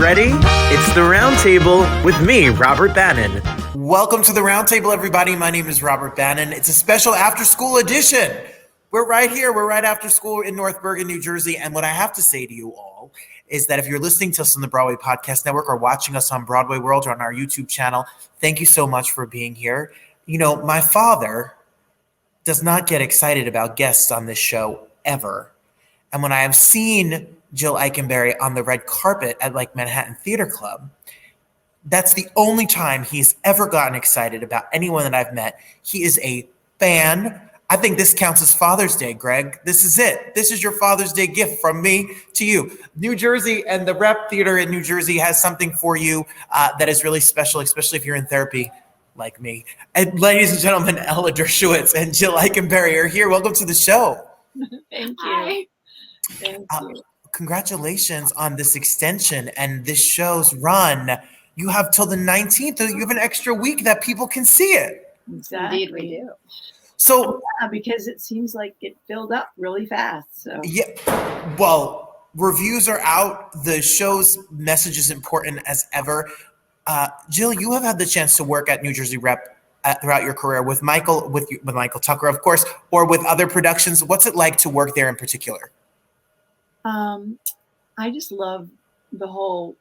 ready? It's the Roundtable with me, Robert Bannon. Welcome to the Roundtable, everybody. My name is Robert Bannon. It's a special after-school edition. We're right here. We're right after school in North Bergen, New Jersey. And what I have to say to you all is that if you're listening to us on the Broadway Podcast Network or watching us on Broadway World or on our YouTube channel, thank you so much for being here. You know, my father does not get excited about guests on this show ever. And when I have seen Jill Eikenberry on the red carpet at like Manhattan Theater Club, that's the only time he's ever gotten excited about anyone that I've met. He is a fan. I think this counts as Father's Day, Greg. This is it. This is your Father's Day gift from me to you. New Jersey and the Rep Theater in New Jersey has something for you that is really special, especially if you're in therapy like me. And ladies and gentlemen, Ella Dershowitz and Jill Eikenberry are here. Welcome to the show. Thank you. Hi. Thank you. Congratulations on this extension and this show's run. You have till the 19th. You have an extra week that people can see it. Exactly. Indeed, we do. So, yeah, because it seems like it filled up really fast. So yeah, well, reviews are out. The show's message is important as ever. Jill, you have had the chance to work at New Jersey Rep throughout your career with Michael Tucker, of course, or with other productions. What's it like to work there in particular? I just love the whole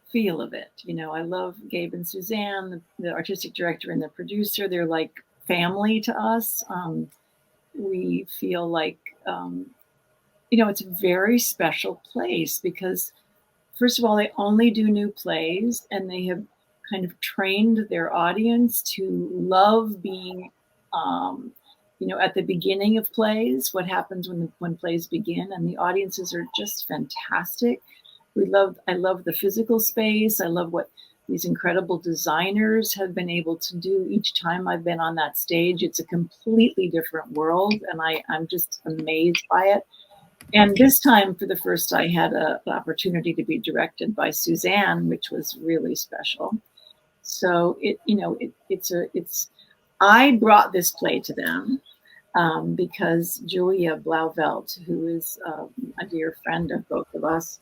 feel of it. You know, I love Gabe and SuzAnne, the artistic director and the producer. They're like family to us. We feel like, it's a very special place because, first of all, they only do new plays and they have kind of trained their audience to love being, at the beginning of plays, what happens when plays begin, and the audiences are just fantastic. I love the physical space. I love what these incredible designers have been able to do each time I've been on that stage. It's a completely different world, and I'm just amazed by it. And this time, for the first, I had an opportunity to be directed by SuzAnne, which was really special. So I brought this play to them because Julia Blauvelt, who is a dear friend of both of us,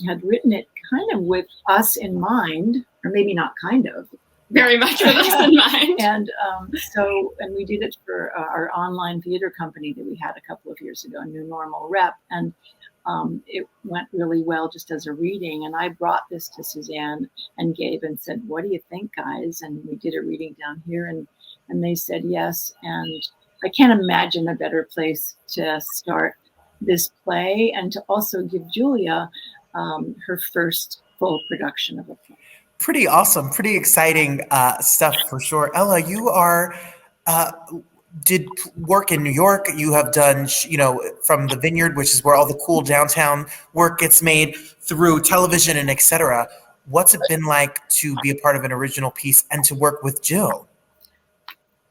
had written it kind of with us in mind, or maybe not kind of. Very much with us in mind. And we did it for our online theater company that we had a couple of years ago, New Normal Rep. And it went really well just as a reading. And I brought this to SuzAnne and Gabe and said, what do you think, guys? And we did a reading down here and they said yes. And I can't imagine a better place to start this play and to also give Julia her first full production of a play. Pretty awesome, pretty exciting stuff for sure. Ella, you did work in New York. You have done, from the Vineyard, which is where all the cool downtown work gets made, through television and et cetera. What's it been like to be a part of an original piece and to work with Jill?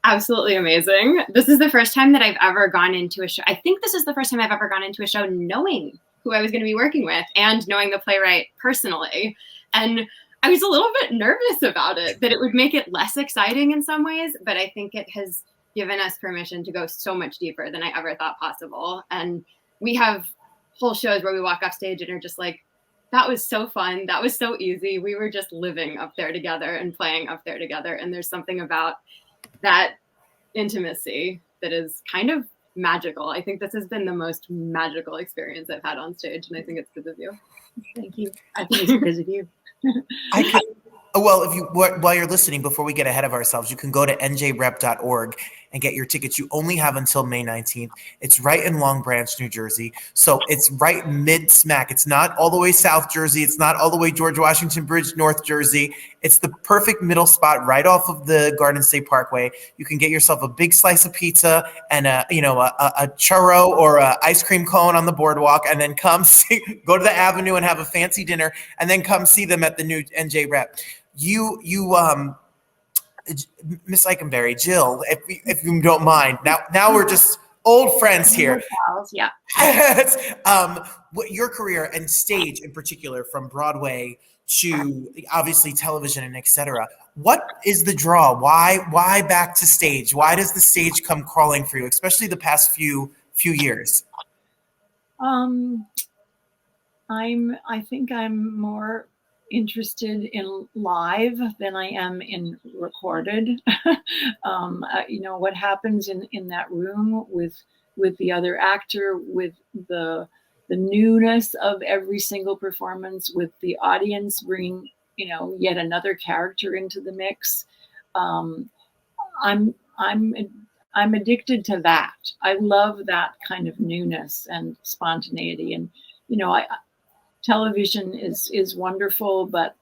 Absolutely amazing. This is the first time that I've ever gone into a show. I think this is the first time I've ever gone into a show knowing who I was going to be working with and knowing the playwright personally. And I was a little bit nervous about it, that it would make it less exciting in some ways, but I think it has given us permission to go so much deeper than I ever thought possible. And we have whole shows where we walk off stage and are just like, that was so fun. That was so easy. We were just living up there together and playing up there together. And there's something about that intimacy that is kind of magical. I think this has been the most magical experience I've had on stage, and I think it's because of you. Thank you. I think it's because of you. While you're listening, before we get ahead of ourselves, you can go to njrep.org and get your tickets. You only have until May 19th. It's right in Long Branch, New Jersey. So it's right mid-smack. It's not all the way South Jersey. It's not all the way George Washington Bridge, North Jersey. It's the perfect middle spot right off of the Garden State Parkway. You can get yourself a big slice of pizza and a churro or a ice cream cone on the boardwalk, and then go to the Avenue and have a fancy dinner, and then come see them at the new NJ Rep. Miss Eikenberry, Jill, if you don't mind. Now we're just old friends here. Yeah. What your career and stage in particular, from Broadway to obviously television and et cetera. What is the draw? Why back to stage? Why does the stage come crawling for you, especially the past few years? I think I'm more interested in live than I am in recorded. What happens in that room with the other actor, with the newness of every single performance, with the audience bringing, yet another character into the mix. I'm addicted to that. I love that kind of newness and spontaneity. And, television is wonderful, but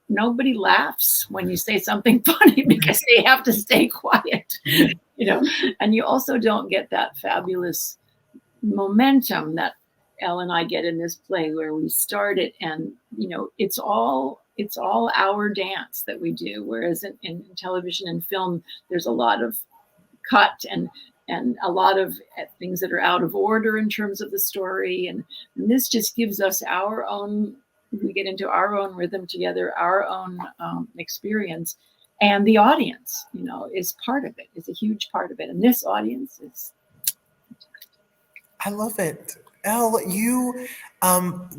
nobody laughs when you say something funny because they have to stay quiet, and you also don't get that fabulous momentum that Elle and I get in this play, where we start it and it's all our dance that we do, whereas in television and film there's a lot of cut and a lot of things that are out of order in terms of the story, and this just gives us our own, we get into our own rhythm together, our own experience, and the audience is part of it, is a huge part of it, and this audience is. I love it. Elle, you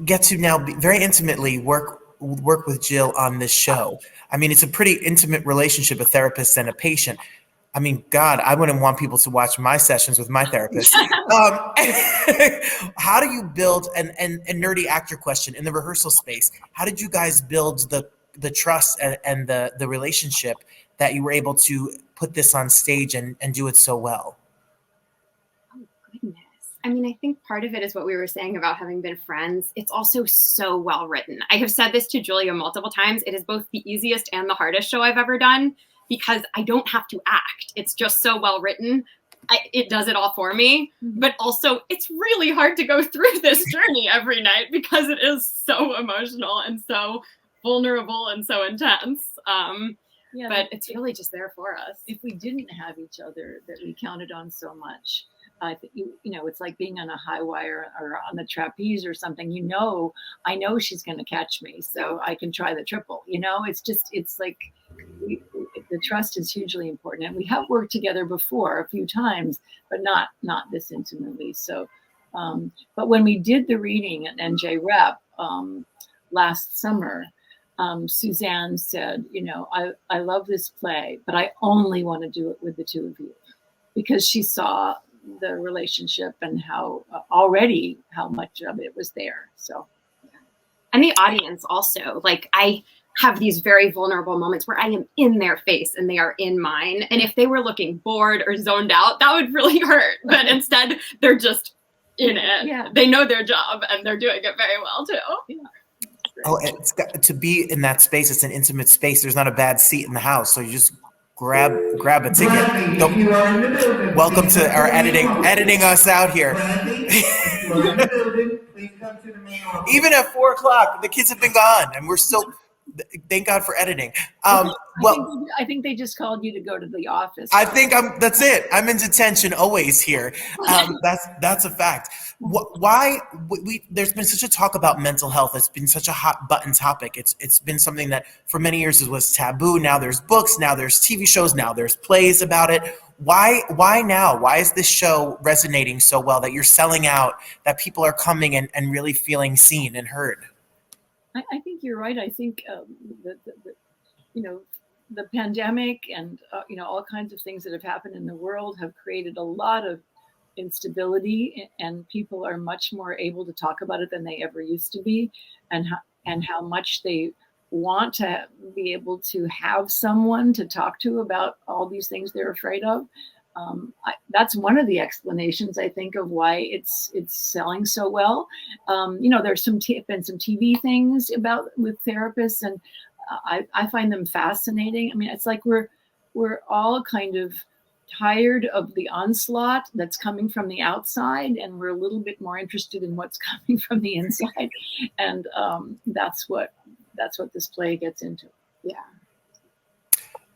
get to now very intimately work with Jill on this show. I mean, it's a pretty intimate relationship, a therapist and a patient. I mean, God, I wouldn't want people to watch my sessions with my therapist. How do you build, and nerdy actor question, in the rehearsal space, how did you guys build the trust and the relationship that you were able to put this on stage and do it so well? Oh, goodness. I mean, I think part of it is what we were saying about having been friends. It's also so well written. I have said this to Julia multiple times. It is both the easiest and the hardest show I've ever done, because I don't have to act. It's just so well written. It does it all for me. But also, it's really hard to go through this journey every night because it is so emotional and so vulnerable and so intense. But it's really just there for us. If we didn't have each other that we counted on so much, it's like being on a high wire or on the trapeze or something. I know she's going to catch me, so I can try the triple. It's like the trust is hugely important, and we have worked together before a few times, but not this intimately. So, but when we did the reading at NJ Rep last summer, SuzAnne said, I love this play, but I only want to do it with the two of you, because she saw the relationship and how much of it was there. So, and the audience also, like, I have these very vulnerable moments where I am in their face and they are in mine. And if they were looking bored or zoned out, that would really hurt. But instead, they're just in it. Yeah. They know their job and they're doing it very well too. Yeah. Oh, it's got to be in that space. It's an intimate space. There's not a bad seat in the house, so you just grab a ticket. Welcome to our editing us out here. Even at 4:00, the kids have been gone, and we're still. Thank God for editing. I think they just called you to go to the office. I think that's it. I'm in detention always here. That's a fact. Why there's been such a talk about mental health. It's been such a hot button topic. It's been something that for many years was taboo. Now there's books, now there's TV shows, now there's plays about it. Why now? Why is this show resonating so well that you're selling out, that people are coming and really feeling seen and heard? I think you're right. I think the pandemic and all kinds of things that have happened in the world have created a lot of instability, and people are much more able to talk about it than they ever used to be, and how much they want to be able to have someone to talk to about all these things they're afraid of. That's one of the explanations, I think, of why it's selling so well. There's been some TV things with therapists, and I find them fascinating. I mean, it's like we're all kind of tired of the onslaught that's coming from the outside, and we're a little bit more interested in what's coming from the inside, and that's what this play gets into. Yeah.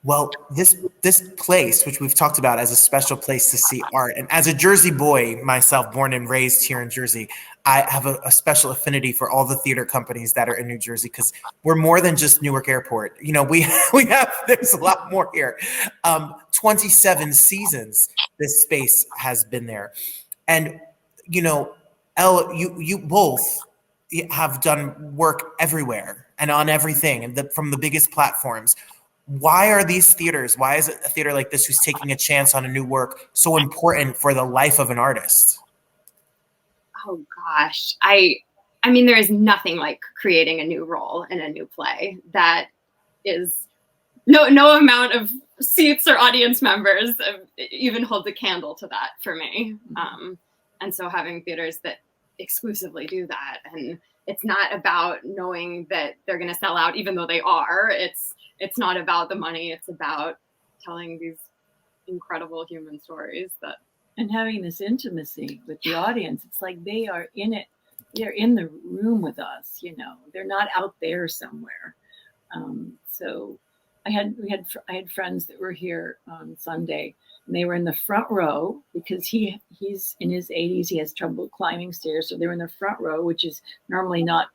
Well, this place, which we've talked about as a special place to see art, and as a Jersey boy myself, born and raised here in Jersey, I have a special affinity for all the theater companies that are in New Jersey, because we're more than just Newark Airport. There's a lot more here. 27 seasons this space has been there. And, Elle, you both have done work everywhere and on everything, and from the biggest platforms. Why are these theaters? Why is a theater like this, who's taking a chance on a new work, so important for the life of an artist? Oh gosh, I mean, there is nothing like creating a new role in a new play. That is no amount of seats or audience members even hold a candle to that for me. And so having theaters that exclusively do that, and it's not about knowing that they're going to sell out, even though they are. It's not about the money. It's about telling these incredible human stories and having this intimacy with the audience. It's like they are in it. They're in the room with us. They're not out there somewhere. So I had friends that were here on Sunday, and they were in the front row because he's in his 80s. He has trouble climbing stairs, so they were in the front row, which is normally not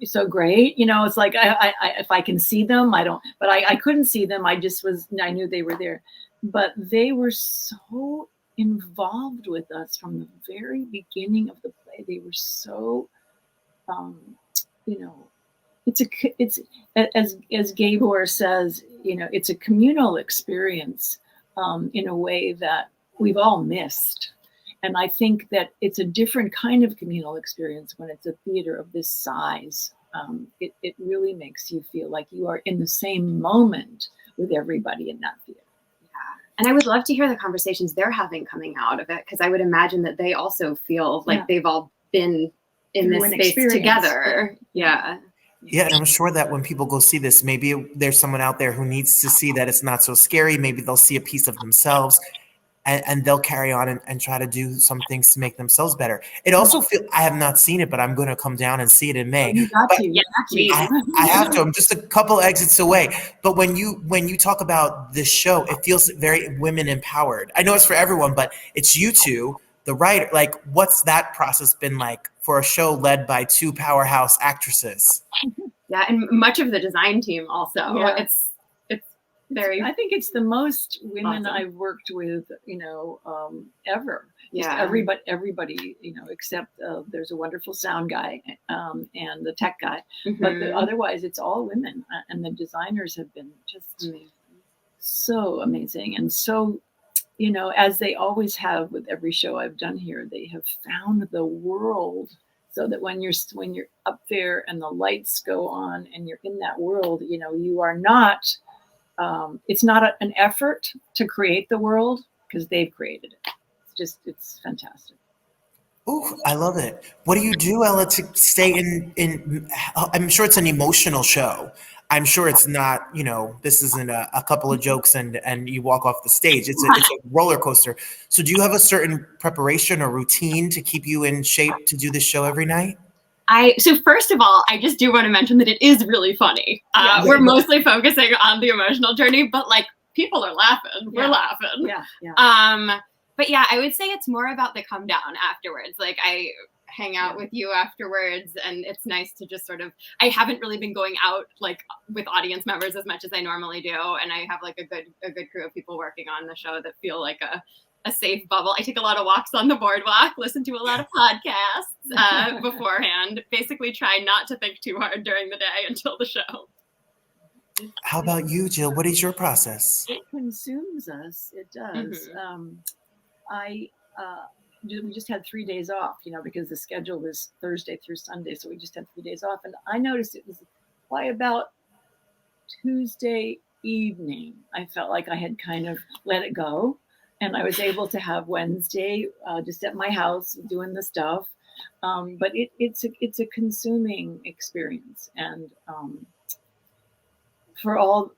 so great. It's like I if I can see them, I don't. But I couldn't see them. I knew they were there, but they were so involved with us from the very beginning of the play. They were so, it's as Gabor says, it's a communal experience in a way that we've all missed. And I think that it's a different kind of communal experience when it's a theater of this size. It really makes you feel like you are in the same moment with everybody in that theater. And I would love to hear the conversations they're having coming out of it, because I would imagine that they also feel like they've all been in this space together. Yeah. Yeah, and I'm sure that when people go see this, maybe there's someone out there who needs to see that it's not so scary. Maybe they'll see a piece of themselves, and they'll carry on and try to do some things to make themselves better. It also I have not seen it, but I'm going to come down and see it in May. You got to. Yeah, I have to. I'm just a couple exits away. But when you talk about this show, it feels very women empowered. I know it's for everyone, but it's you two, the writer. Like, what's that process been like for a show led by two powerhouse actresses? Yeah, and much of the design team also. Yeah. It's very. I think it's the most women awesome. I've worked with, ever. Just Yeah. everybody, except there's a wonderful sound guy and the tech guy, but otherwise it's all women, and the designers have been just so amazing, and so, as they always have with every show I've done here, they have found the world. So that when you're up there and the lights go on and you're in that world, you are not. It's not an effort to create the world, because they've created it. It's fantastic. Ooh, I love it. What do you do, Ella, to stay in? I'm sure it's an emotional show. I'm sure it's not, this isn't a couple of jokes and you walk off the stage. It's a roller coaster. So do you have a certain preparation or routine to keep you in shape to do this show every night? So first of all, I just do want to mention that it is really funny. We're mostly focusing on the emotional journey, but like, people are laughing. We're laughing. Yeah. But yeah, I would say it's more about the come down afterwards. Like, I hang out with you afterwards, and it's nice to just sort of, I haven't really been going out like with audience members as much as I normally do. And I have like a good crew of people working on the show that feel like a safe bubble. I take a lot of walks on the boardwalk, listen to a lot of podcasts beforehand, basically try not to think too hard during the day until the show. How about you, Jill? What is your process? It consumes us. It does. We just had 3 days off, because the schedule was Thursday through Sunday. So we just had 3 days off. And I noticed it was by about Tuesday evening, I felt like I had kind of let it go. And I was able to have Wednesday just at my house doing the stuff. But it's a consuming experience. And for all,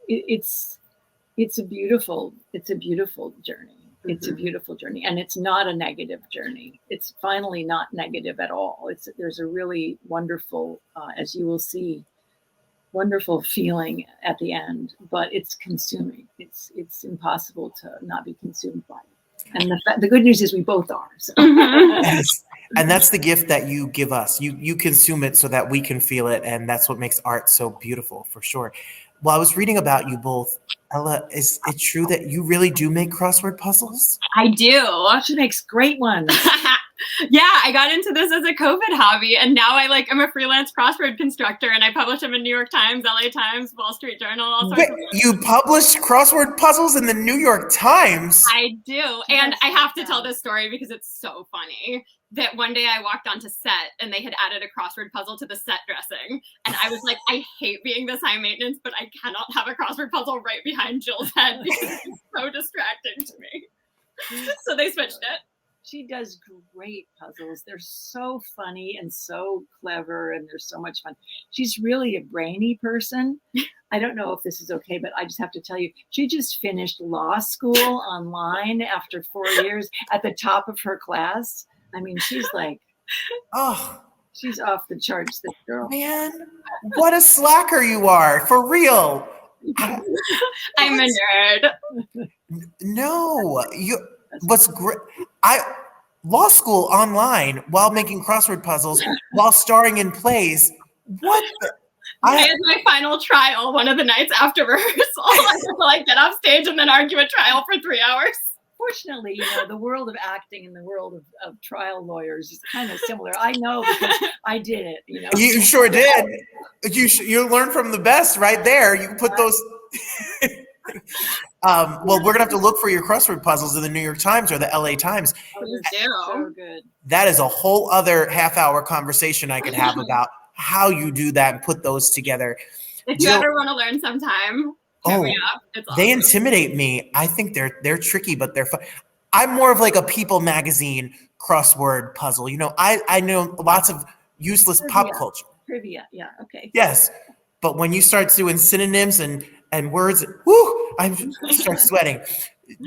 it's a beautiful journey. It's a beautiful journey, and it's not a negative journey. It's finally not negative at all. There's a really wonderful, as you will see, wonderful feeling at the end, but it's consuming. It's impossible to not be consumed by it. And the good news is we both are. So. Yes. And that's the gift that you give us. You consume it so that we can feel it, and that's what makes art so beautiful, for sure. Well, I was reading about you both. Ella, is it true that you really do make crossword puzzles? I do. She makes great ones. Yeah, I got into this as a COVID hobby, and now I'm a freelance crossword constructor, and I publish them in New York Times, LA Times, Wall Street Journal, all sorts Wait, of you publish crossword puzzles in the New York Times? I do. And I have to tell this story because it's so funny that one day I walked onto set and they had added a crossword puzzle to the set dressing. And I was like, I hate being this high maintenance, but I cannot have a crossword puzzle right behind Jill's head because it's so distracting to me. So they switched it. She does great puzzles. They're so funny and so clever, and they're so much fun. She's really a brainy person. I don't know if this is okay, but I just have to tell you, she just finished law school online after 4 years at the top of her class. I mean, she's like, she's off the charts, this girl. Man, what a slacker you are, for real. I'm a nerd. No, what's great, law school online while making crossword puzzles, while starring in plays. What? I had my final trial one of the nights after rehearsal. I had to get off stage and then argue a trial for 3 hours. Fortunately, the world of acting and the world of trial lawyers is kind of similar. I know because I did it. You sure did. You learn from the best right there. You can put those. Well, we're gonna have to look for your crossword puzzles in the New York Times or the LA Times. So good. That is a whole other half-hour conversation I could have about how you do that and put those together. If you ever want to learn sometime, hit me up. It's awesome. They intimidate me. I think they're tricky, but they're fun. I'm more of like a People magazine crossword puzzle. I know lots of useless pop culture. Trivia, yeah, okay. Yes, but when you start doing synonyms and words, whoo, I start sweating.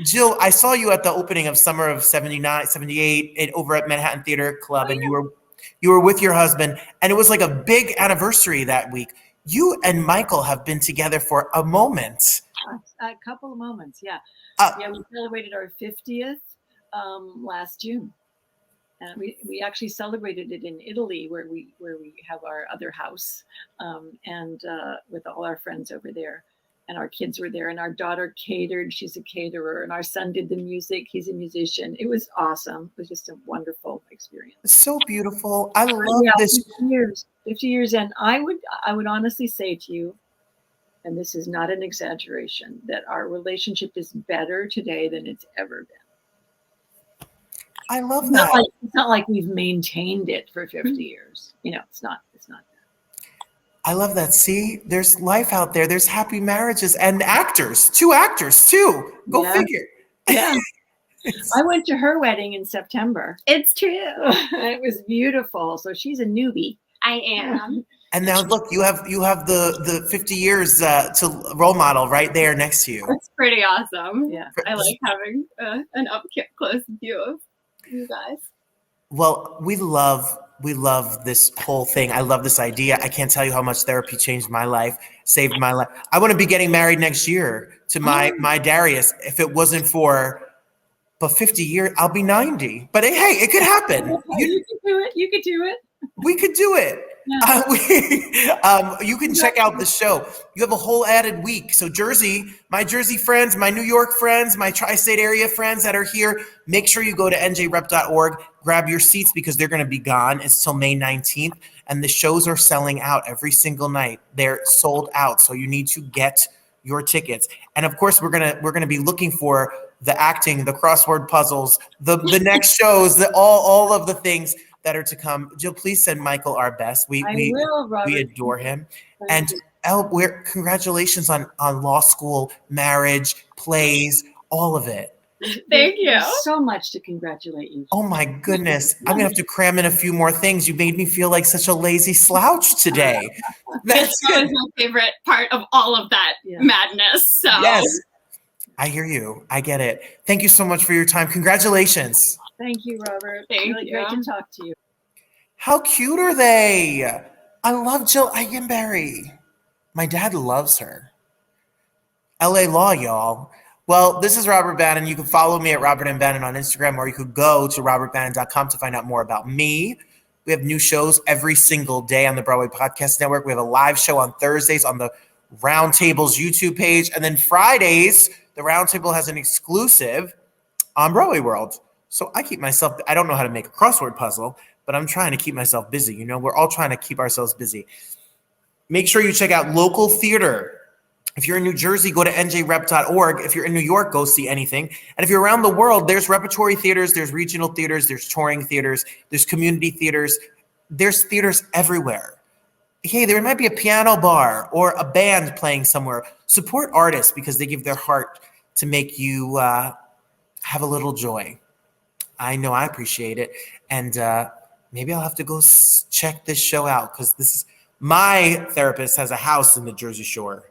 Jill, I saw you at the opening of Summer of 79, 78 over at Manhattan Theater Club, and you were with your husband, and it was like a big anniversary that week. You and Michael have been together for a moment. A couple of moments, yeah. We celebrated our 50th last June. And we actually celebrated it in Italy, where we have our other house, and with all our friends over there. And our kids were there, and our daughter catered. She's a caterer, and our son did the music. He's a musician. It was awesome. It was just a wonderful experience. It's so beautiful. I love this. 50 years. And I would honestly say to you, and this is not an exaggeration, that our relationship is better today than it's ever been. I love that. It's not like we've maintained it for 50 years. It's not. I love that. See, there's life out there. There's happy marriages and actors, 2 actors too. Go figure. Yeah. I went to her wedding in September. It's true. It was beautiful. So she's a newbie. I am. And now look, you have the 50 years to role model right there next to you. It's pretty awesome. Yeah. I like having an up close view of you guys. Well, we love this whole thing. I love this idea. I can't tell you how much therapy changed my life, saved my life. I want to be getting married next year to my Darius. If it wasn't for 50 years, I'll be 90. But hey, it could happen. You could do it. You could do it. We could do it. Yeah. You can check out the show. You have a whole added week. So my Jersey friends, my New York friends, my tri-state area friends that are here, make sure you go to njrep.org, grab your seats because they're going to be gone. It's till May 19th. And the shows are selling out every single night. They're sold out. So you need to get your tickets. And of course, we're gonna be looking for the acting, the crossword puzzles, the next shows, all of the things that are to come. Jill, please send Michael our best. We will, Robert. We adore him. And Elle, congratulations on law school, marriage, plays, all of it. Thank you. There's so much to congratulate you. Oh my goodness. I'm gonna have to cram in a few more things. You made me feel like such a lazy slouch today. That was my favorite part of all of that madness. So yes. I hear you. I get it. Thank you so much for your time. Congratulations. Thank you, Robert. Thank you. Great to talk to you. How cute are they? I love Jill Eikenberry. My dad loves her. LA Law, y'all. Well, this is Robert Bannon. You can follow me at Robert M. Bannon on Instagram, or you could go to robertbannon.com to find out more about me. We have new shows every single day on the Broadway Podcast Network. We have a live show on Thursdays on the Roundtable's YouTube page. And then Fridays, the Roundtable has an exclusive on Broadway World. So I don't know how to make a crossword puzzle, but I'm trying to keep myself busy. You know, we're all trying to keep ourselves busy. Make sure you check out local theater. If you're in New Jersey, go to njrep.org. If you're in New York, go see anything. And if you're around the world, there's repertory theaters, there's regional theaters, there's touring theaters, there's community theaters. There's theaters everywhere. Hey, there might be a piano bar or a band playing somewhere. Support artists because they give their heart to make you have a little joy. I know I appreciate it. And maybe I'll have to go check this show out because my therapist has a house in the Jersey Shore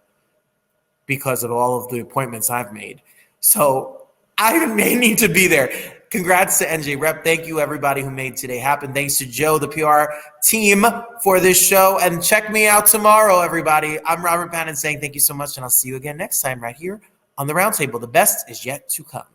because of all of the appointments I've made. So I may need to be there. Congrats to NJ Rep. Thank you, everybody who made today happen. Thanks to Joe, the PR team, for this show. And check me out tomorrow, everybody. I'm Robert Bannon saying thank you so much, and I'll see you again next time right here on the Roundtable. The best is yet to come.